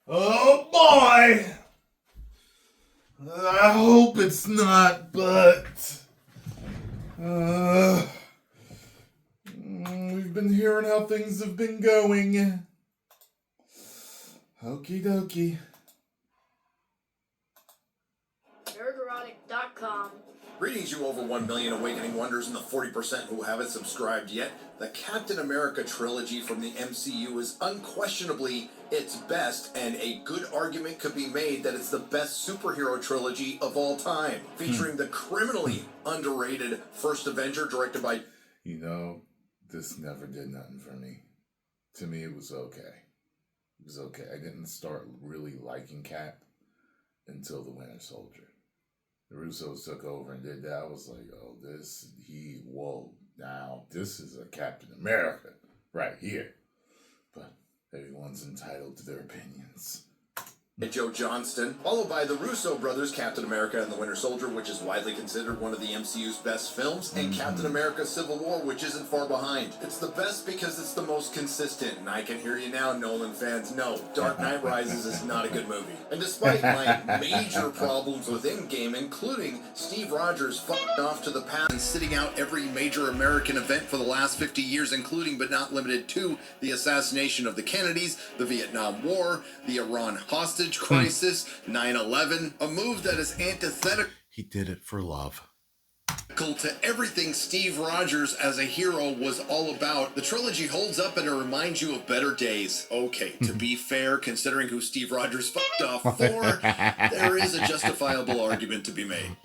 Oh boy! I hope it's not, but we've been hearing how things have been going. Okie dokie. Nerderotic.com. Greetings, you over 1 million awakening wonders and the 40% who haven't subscribed yet. The Captain America trilogy from the MCU is unquestionably its best, and a good argument could be made that it's the best superhero trilogy of all time, featuring the criminally underrated First Avenger, directed by... You know, this never did nothing for me. To me, it was okay. It was okay. I didn't start really liking Cap until The Winter Soldier. The Russos took over and did that. I was like, oh, this is a Captain America right here. But everyone's entitled to their opinions. Joe Johnston, followed by the Russo brothers' Captain America and the Winter Soldier, which is widely considered one of the MCU's best films, and Captain America Civil War, which isn't far behind. It's the best because it's the most consistent, and I can hear you now, Nolan fans. No, Dark Knight Rises is not a good movie. And despite my major problems with Endgame, including Steve Rogers fucking off to the past and sitting out every major American event for the last 50 years, including but not limited to the assassination of the Kennedys, the Vietnam War, the Iran hostage crisis, 9/11, a move that is antithetical. He did it for love. To everything Steve Rogers as a hero was all about. The trilogy holds up and it reminds you of better days. Okay, to be fair, considering who Steve Rogers fucked off for, there is a justifiable argument to be made.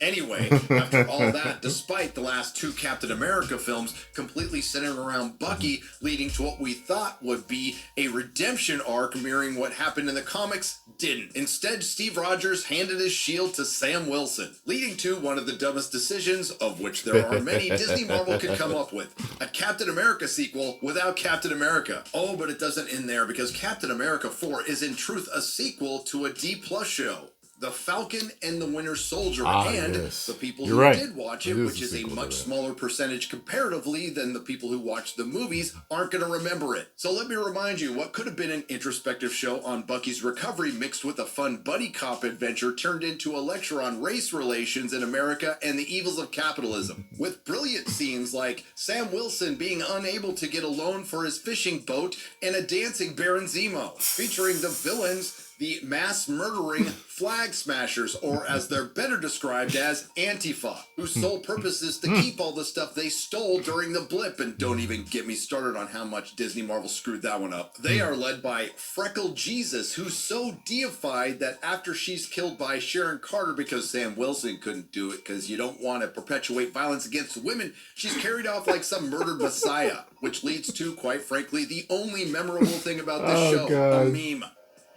Anyway, after all that, despite the last two Captain America films completely centered around Bucky, leading to what we thought would be a redemption arc mirroring what happened in the comics, didn't. Instead, Steve Rogers handed his shield to Sam Wilson, leading to one of the dumbest decisions, of which there are many Disney Marvel could come up with. A Captain America sequel without Captain America. Oh, but it doesn't end there, because Captain America 4 is in truth a sequel to a D+ show. The Falcon and the Winter Soldier, and yes. the people You're who right. did watch it, which is a much smaller percentage comparatively than the people who watched the movies, aren't going to remember it. So let me remind you, what could have been an introspective show on Bucky's recovery mixed with a fun buddy cop adventure turned into a lecture on race relations in America and the evils of capitalism. With brilliant scenes like Sam Wilson being unable to get a loan for his fishing boat and a dancing Baron Zemo, featuring the villains, the mass murdering flag smashers, or as they're better described as Antifa, whose sole purpose is to keep all the stuff they stole during the blip. And don't even get me started on how much Disney Marvel screwed that one up. They are led by Freckle Jesus, who's so deified that after she's killed by Sharon Carter because Sam Wilson couldn't do it because you don't want to perpetuate violence against women, she's carried off like some murdered messiah, which leads to, quite frankly, the only memorable thing about this show, a meme.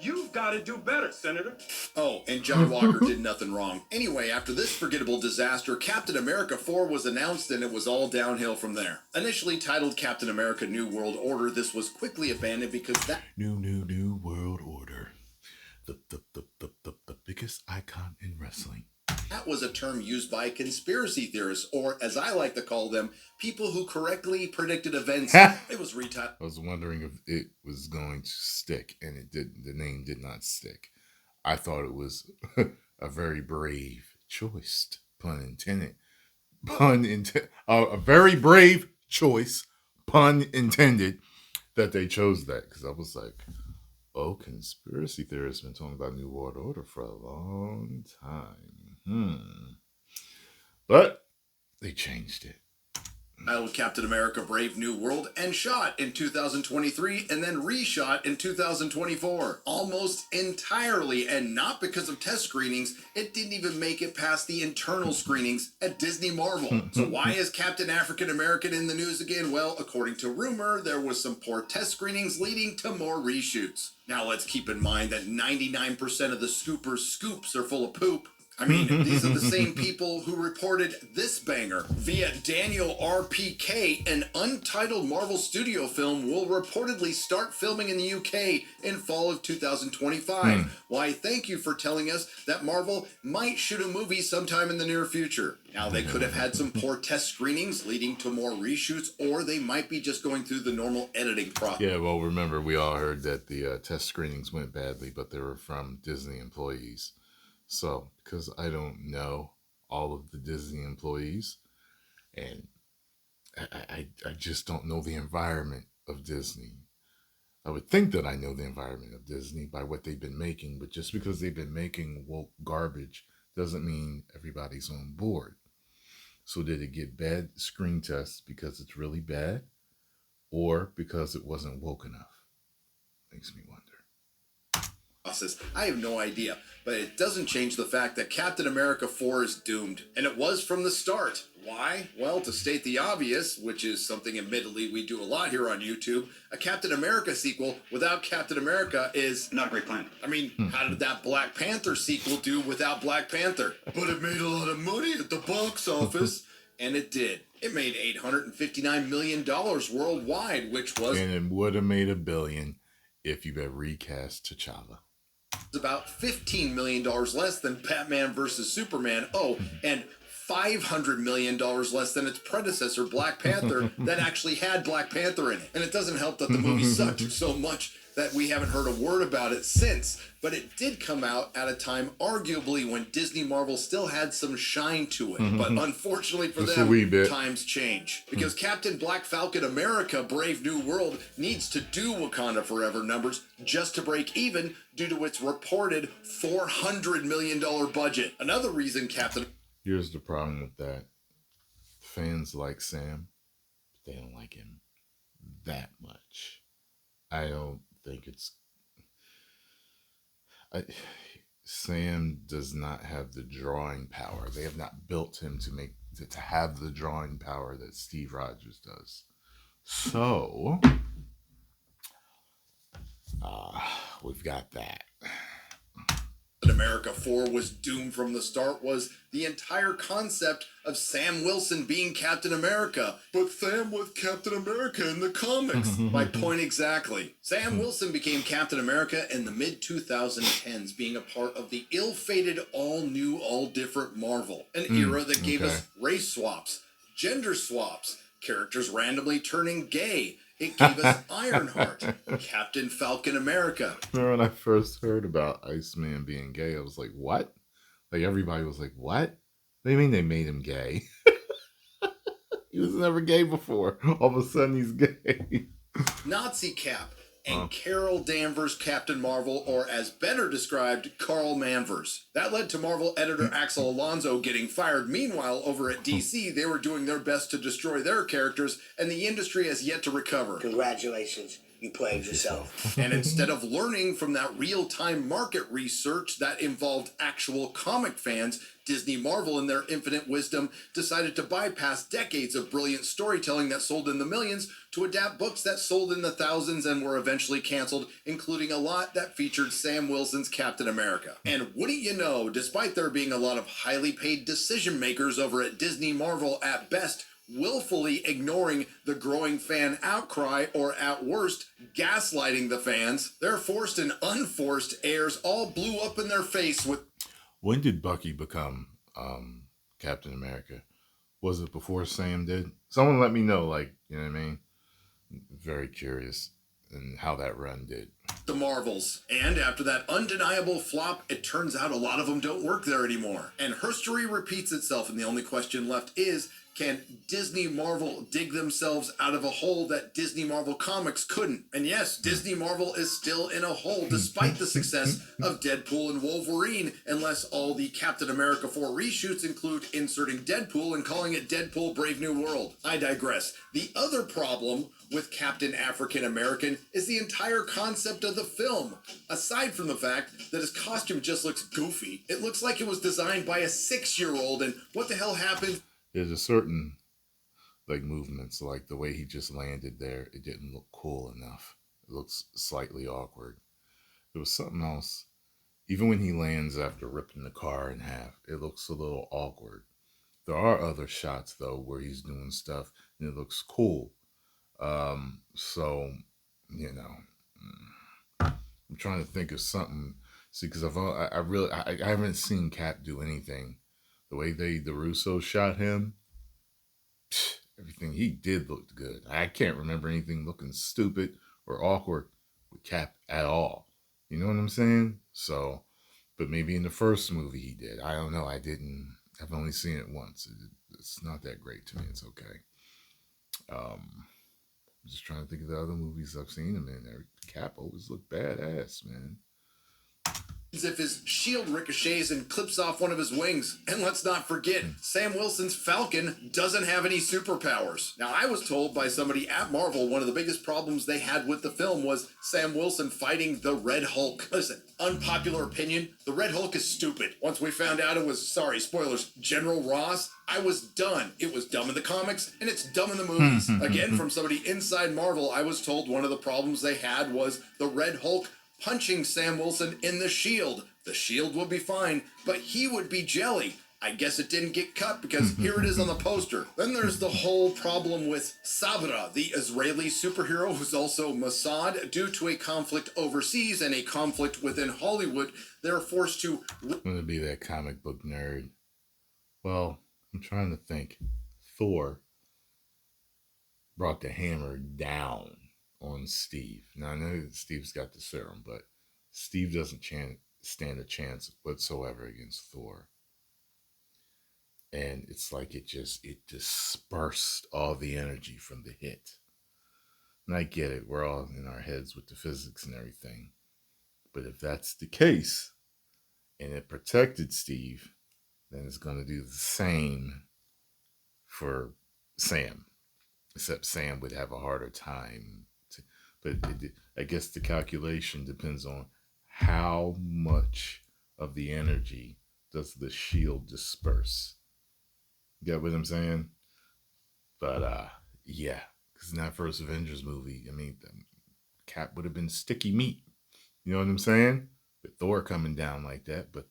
You've got to do better, Senator. Oh, and John Walker did nothing wrong. Anyway, after this forgettable disaster, Captain America 4 was announced and it was all downhill from there. Initially titled Captain America New World Order, this was quickly abandoned because that... New World Order. The biggest icon in wrestling. That was a term used by conspiracy theorists, or as I like to call them, people who correctly predicted events. It was retitled. I was wondering if it was going to stick, and it didn't. The name did not stick. I thought it was a very brave choice, pun intended. A very brave choice, pun intended, that they chose that, because I was like, oh, conspiracy theorists been talking about New World Order for a long time. But they changed it. Titled Captain America Brave New World, and shot in 2023 and then reshot in 2024. Almost entirely, and not because of test screenings, it didn't even make it past the internal screenings at Disney Marvel. So why is Captain African American in the news again? Well, according to rumor, there was some poor test screenings leading to more reshoots. Now let's keep in mind that 99% of the Scooper's scoops are full of poop. I mean, these are the same people who reported this banger. Via Daniel RPK, an untitled Marvel Studio film will reportedly start filming in the UK in fall of 2025. Why, thank you for telling us that Marvel might shoot a movie sometime in the near future. Now, they could have had some poor test screenings leading to more reshoots, or they might be just going through the normal editing process. Yeah, well, remember, we all heard that the test screenings went badly, but they were from Disney employees. So, because I don't know all of the Disney employees, and I just don't know the environment of Disney. I would think that I know the environment of Disney by what they've been making, but just because they've been making woke garbage doesn't mean everybody's on board. So, did it get bad screen tests because it's really bad, or because it wasn't woke enough? Makes me wonder. I have no idea, but it doesn't change the fact that Captain America 4 is doomed, and it was from the start. Why? Well, to state the obvious, which is something admittedly we do a lot here on YouTube, a Captain America sequel without Captain America is Not a great plan. I mean, how did that Black Panther sequel do without Black Panther? But it made a lot of money at the box office. And it did. It made $859 million worldwide, which was... And it would have made $1 billion if you had recast T'Challa. About $15 million less than Batman vs. Superman. Oh, and $500 million less than its predecessor, Black Panther, that actually had Black Panther in it. And it doesn't help that the movie sucked so much that we haven't heard a word about it since. But it did come out at a time, arguably, when Disney Marvel still had some shine to it. But unfortunately for Just them, times change. Because Captain Black Falcon America Brave New World needs to do Wakanda Forever numbers just to break even due to its reported $400 million budget. Another reason Captain... Here's the problem with that. Fans like Sam, but they don't like him that much. I don't think it's... Sam does not have the drawing power. They have not built him to have the drawing power that Steve Rogers does. So, we've got that. America 4 was doomed from the start was the entire concept of Sam Wilson being Captain America. But Sam was Captain America in the comics. My point exactly. Sam Wilson became Captain America in the mid-2010s, being a part of the ill-fated all-new, all-different Marvel. An era that gave us race swaps, gender swaps, characters randomly turning gay. It gave us Ironheart, Captain Falcon America. Remember when I first heard about Iceman being gay, I was like, what? Like, everybody was like, what? What do you mean they made him gay? He was never gay before. All of a sudden, he's gay. Nazi Cap and Carol Danvers Captain Marvel, or as better described, Carl Manvers. That led to Marvel editor Axel Alonso getting fired. Meanwhile, over at DC, they were doing their best to destroy their characters, and the industry has yet to recover. Congratulations, you played yourself. And instead of learning from that real-time market research that involved actual comic fans, Disney Marvel, in their infinite wisdom, decided to bypass decades of brilliant storytelling that sold in the millions to adapt books that sold in the thousands and were eventually canceled, including a lot that featured Sam Wilson's Captain America. And wouldn't you know, despite there being a lot of highly paid decision makers over at Disney Marvel at best, willfully ignoring the growing fan outcry, or at worst, gaslighting the fans, their forced and unforced heirs all blew up in their face with... When did Bucky become Captain America? Was it before Sam did? Someone let me know, like, you know what I mean? Very curious and how that run did. The Marvels. And after that undeniable flop, it turns out a lot of them don't work there anymore. And history repeats itself, and the only question left is, can Disney Marvel dig themselves out of a hole that Disney Marvel Comics couldn't? And yes, Disney Marvel is still in a hole despite the success of Deadpool and Wolverine, unless all the Captain America 4 reshoots include inserting Deadpool and calling it Deadpool Brave New World. I digress. The other problem with Captain African American is the entire concept of the film. Aside from the fact that his costume just looks goofy, it looks like it was designed by a 6-year-old, and what the hell happened? There's a certain, like, movements, like the way he just landed there, it didn't look cool enough. It looks slightly awkward. There was something else. Even when he lands after ripping the car in half, it looks a little awkward. There are other shots though where he's doing stuff and it looks cool. So you know, I'm trying to think of something. See, because I really I haven't seen Cap do anything. The way the Russo shot him, everything he did looked good. I can't remember anything looking stupid or awkward with Cap at all. You know what I'm saying? So, but maybe in the first movie he did. I don't know. I didn't. I've only seen it once. It's not that great to me. It's okay. I'm just trying to think of the other movies I've seen him in. Cap always looked badass, man. As if his shield ricochets and clips off one of his wings. And let's not forget, Sam Wilson's Falcon doesn't have any superpowers. Now, I was told by somebody at Marvel one of the biggest problems they had with the film was Sam Wilson fighting the Red Hulk. Listen, unpopular opinion, the Red Hulk is stupid. Once we found out it was, sorry, spoilers, General Ross, I was done. It was dumb in the comics, and it's dumb in the movies. Again, from somebody inside Marvel, I was told one of the problems they had was the Red Hulk punching Sam Wilson in the shield. The shield would be fine, but he would be jelly. I guess it didn't get cut because here it is on the poster. Then there's the whole problem with Sabra, the Israeli superhero who's also Mossad. Due to a conflict overseas and a conflict within Hollywood, they're forced to... I'm going to be that comic book nerd. Well, I'm trying to think. Thor brought the hammer down on Steve. Now, I know that Steve's got the serum, but Steve doesn't stand a chance whatsoever against Thor. And it's like it dispersed all the energy from the hit. And I get it. We're all in our heads with the physics and everything. But if that's the case, and it protected Steve, then it's going to do the same for Sam. Except Sam would have a harder time. But I guess the calculation depends on how much of the energy does the shield disperse. You get what I'm saying? But yeah, because in that first Avengers movie, I mean, Cap would have been sticky meat. You know what I'm saying? With Thor coming down like that, but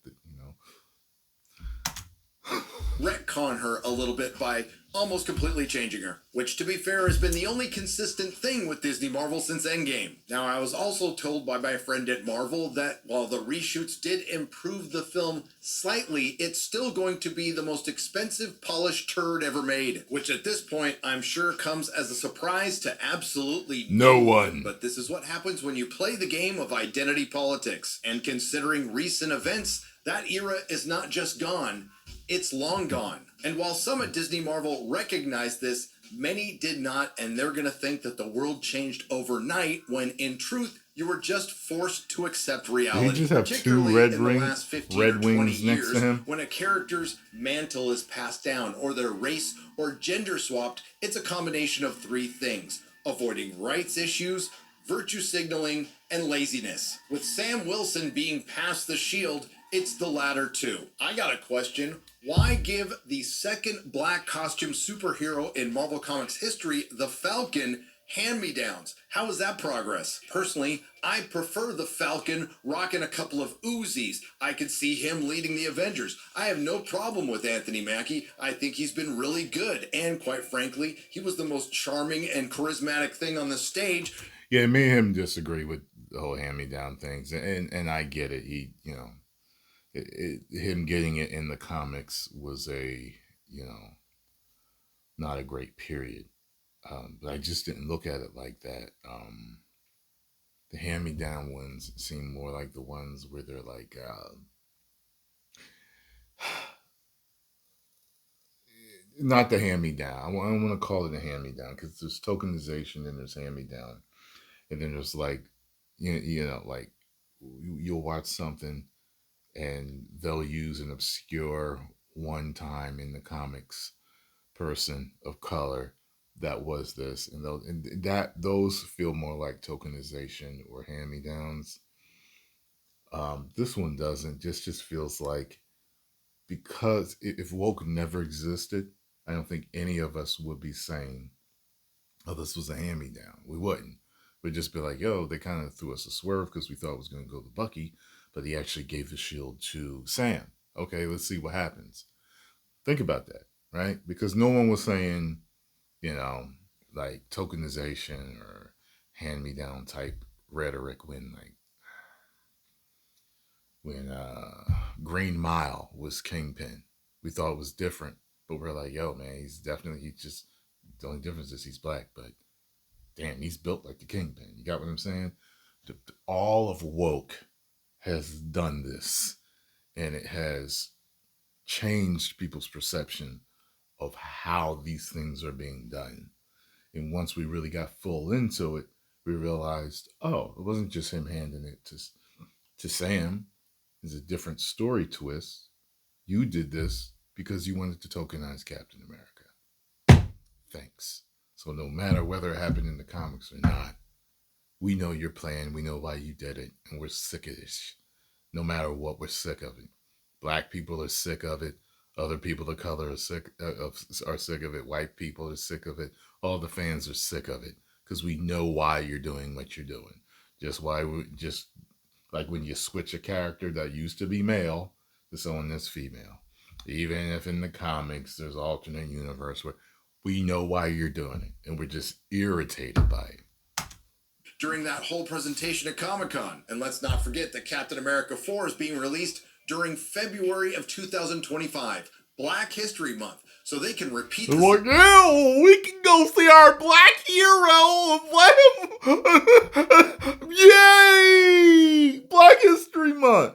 retcon her a little bit by almost completely changing her, which to be fair has been the only consistent thing with Disney Marvel since Endgame. Now, I was also told by my friend at Marvel that while the reshoots did improve the film slightly, it's still going to be the most expensive polished turd ever made, which at this point I'm sure comes as a surprise to absolutely no one. But this is what happens when you play the game of identity politics, and considering recent events, that era is not just gone, it's long gone. And while some at Disney Marvel recognized this, many did not, and they're going to think that the world changed overnight when, in truth, you were just forced to accept reality. Did he just have two red wings next to him? When a character's mantle is passed down, or their race or gender swapped, it's a combination of three things: avoiding rights issues, virtue signaling, and laziness. With Sam Wilson being past the shield, it's the latter two. I got a question. Why give the second black costume superhero in Marvel Comics history, the Falcon, hand-me-downs? How is that progress? Personally, I prefer the Falcon rocking a couple of Uzis. I could see him leading the Avengers. I have no problem with Anthony Mackie. I think he's been really good. And quite frankly, he was the most charming and charismatic thing on the stage. Yeah, me and him disagree with the whole hand-me-down things. And I get it. He, him getting it in the comics was not a great period. But I just didn't look at it like that. The hand-me-down ones seem more like the ones where they're like, not the hand-me-down. I don't want to call it a hand-me-down because there's tokenization and there's hand-me-down. And then there's like, like you'll watch something and they'll use an obscure one time in the comics person of color that was this, and those feel more like tokenization or hand-me-downs. This one doesn't. Just feels like, because if woke never existed, I don't think any of us would be saying, "Oh, this was a hand-me-down." We wouldn't. We'd just be like, "Yo, they kind of threw us a swerve because we thought it was going to go to Bucky." but he actually gave the shield to Sam. Okay, let's see what happens. Think about that, right? Because no one was saying, like tokenization or hand-me-down type rhetoric when Green Mile was Kingpin. We thought it was different, but we're like, yo, man, he's just, the only difference is he's black, but damn, he's built like the Kingpin. You got what I'm saying? All of woke has done this, and it has changed people's perception of how these things are being done. And once we really got full into it, we realized, oh, it wasn't just him handing it to Sam. It's a different story twist. You did this because you wanted to tokenize Captain America. Thanks. So no matter whether it happened in the comics or not, we know your plan. We know why you did it, and we're sick of this. No matter what, we're sick of it. Black people are sick of it. Other people of color are sick of it. White people are sick of it. All the fans are sick of it because we know why you're doing what you're doing. Just like when you switch a character that used to be male to someone that's female. Even if in the comics there's alternate universe where we know why you're doing it, and we're just irritated by it. During that whole presentation at Comic-Con. And let's not forget that Captain America 4 is being released during February of 2025, Black History Month, so they can repeat this. Like, yeah, we can go see our black hero and let him. Yay! Black History Month.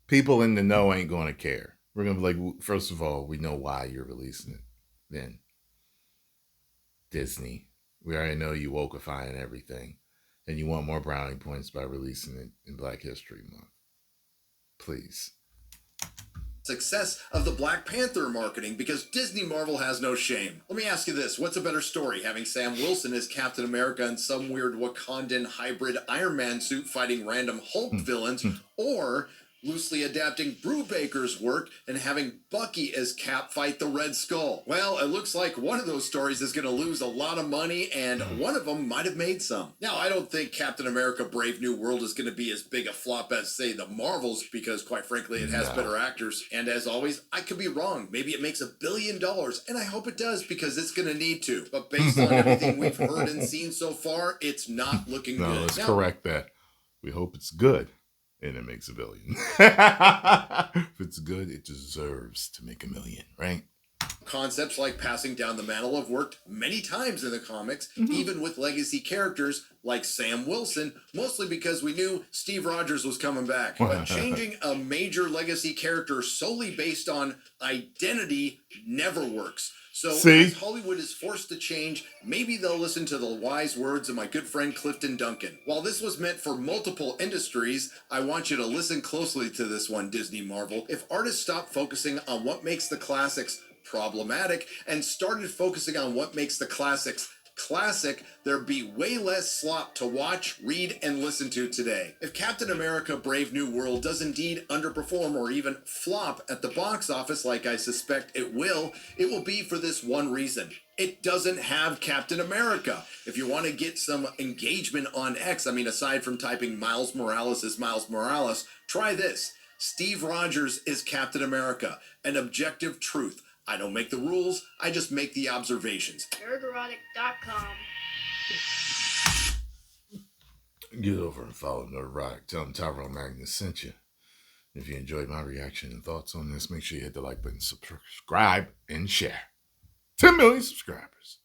People in the know ain't going to care. We're going to be like, first of all, we know why you're releasing it. Then, Disney, we already know you wokeifying everything, and you want more brownie points by releasing it in Black History Month. Please. Success of the Black Panther marketing, because Disney Marvel has no shame. Let me ask you this, what's a better story? Having Sam Wilson as Captain America in some weird Wakandan hybrid Iron Man suit fighting random Hulk villains, or loosely adapting Brubaker's work and having Bucky as Cap fight the Red Skull? Well, it looks like one of those stories is going to lose a lot of money, and one of them might have made some. Now, I don't think Captain America Brave New World is going to be as big a flop as, say, the Marvels, because quite frankly, it has better actors. And as always, I could be wrong. Maybe it makes $1 billion, and I hope it does, because it's going to need to. But based on everything we've heard and seen so far, it's not looking good. Let's correct that. We hope it's good. And it makes $1 billion. If it's good, it deserves to make $1 million, right? Concepts like passing down the mantle have worked many times in the comics, even with legacy characters like Sam Wilson, mostly because we knew Steve Rogers was coming back. But changing a major legacy character solely based on identity never works. So as Hollywood is forced to change, maybe they'll listen to the wise words of my good friend Clifton Duncan. While this was meant for multiple industries, I want you to listen closely to this one, Disney Marvel. If artists stopped focusing on what makes the classics problematic and started focusing on what makes the classics classic, there'd be way less slop to watch, read, and listen to today. If Captain America Brave New World does indeed underperform or even flop at the box office, like I suspect it will be for this one reason. It doesn't have Captain America. If you want to get some engagement on X, aside from typing Miles Morales is Miles Morales, try this. Steve Rogers is Captain America. An objective truth. I don't make the rules, I just make the observations. Nerderotic.com. Get over and follow Nerderotic. Tell them Tyrone Magnus sent you. If you enjoyed my reaction and thoughts on this, make sure you hit the like button, subscribe, and share. 10 million subscribers.